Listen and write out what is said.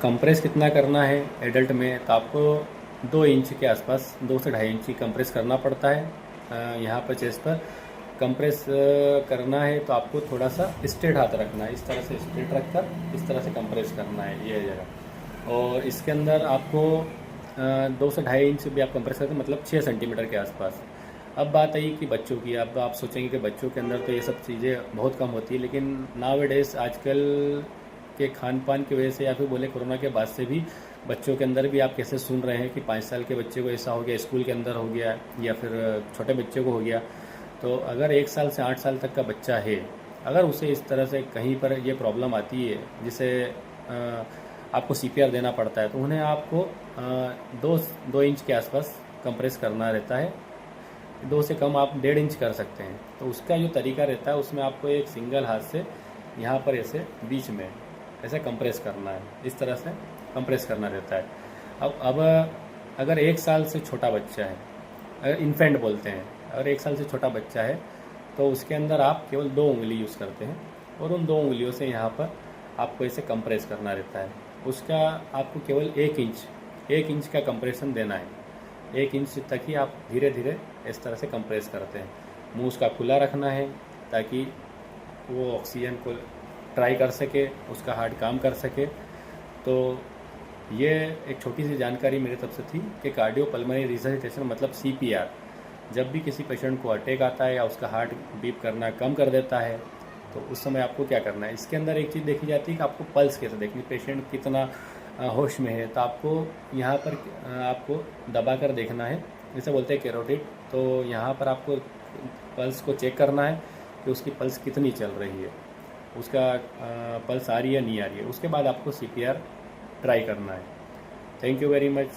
Compress कितना करना है एडल्ट में, तो आपको 2 इंच के आसपास, 2 से 2.5 इंच की कंप्रेस करना पड़ता है। यहाँ पर चेस्ट पर कंप्रेस करना है तो आपको थोड़ा सा स्ट्रेट हाथ रखना है, इस तरह से स्ट्रेट रखकर इस तरह से कंप्रेस करना है ये जगह। और इसके अंदर आपको 2 से 2.5 इंच भी आप कंप्रेस करते हैं, मतलब 6 सेंटीमीटर के आसपास। अब बात आई कि बच्चों की, अब आप सोचेंगे कि बच्चों के अंदर तो ये सब चीज़ें बहुत कम होती है, लेकिन नाउ डेज आजकल के खान पान की वजह से या फिर बोले कोरोना के बाद से भी बच्चों के अंदर भी आप कैसे सुन रहे हैं कि 5 साल के बच्चे को ऐसा हो गया, स्कूल के अंदर हो गया, या फिर छोटे बच्चे को हो गया। तो अगर 1 साल से 8 साल तक का बच्चा है, अगर उसे इस तरह से कहीं पर ये प्रॉब्लम आती है जिसे आपको सीपीआर देना पड़ता है, तो उन्हें आपको 2 इंच के आसपास कंप्रेस करना रहता है। 2 से कम आप 1.5 इंच कर सकते हैं। तो उसका जो तरीका रहता है उसमें आपको एक सिंगल हाथ से यहाँ पर ऐसे बीच में ऐसे कंप्रेस करना है, इस तरह से कंप्रेस करना रहता है। अब अगर 1 साल से छोटा बच्चा है, अगर इन्फेंट बोलते हैं, अगर 1 साल से छोटा बच्चा है तो उसके अंदर आप केवल 2 उंगली यूज़ करते हैं और उन 2 उंगलियों से यहाँ पर आपको ऐसे कंप्रेस करना रहता है। उसका आपको केवल 1 इंच का कंप्रेशन देना है। 1 इंच तक ही आप धीरे धीरे इस तरह से कंप्रेस करते हैं। मुंह उसका खुला रखना है ताकि वो ऑक्सीजन को ट्राई कर सके, उसका हार्ट काम कर सके। तो ये एक छोटी सी जानकारी मेरी तरफ से थी कि कार्डियोपल्मोनरी रिससिटेशन मतलब सीपीआर, जब भी किसी पेशेंट को अटैक आता है या उसका हार्ट बीट करना कम कर देता है तो उस समय आपको क्या करना है। इसके अंदर एक चीज़ देखी जाती है कि आपको पल्स कैसे देखनी, पेशेंट कितना होश में है। तो आपको यहाँ पर आपको दबा कर देखना है, जैसे बोलते हैं कैरोटिड। तो यहाँ पर आपको पल्स को चेक करना है कि उसकी पल्स कितनी चल रही है, उसका पल्स आ रही है नहीं आ रही है। उसके बाद आपको सीपीआर ट्राई करना है। Thank you very much.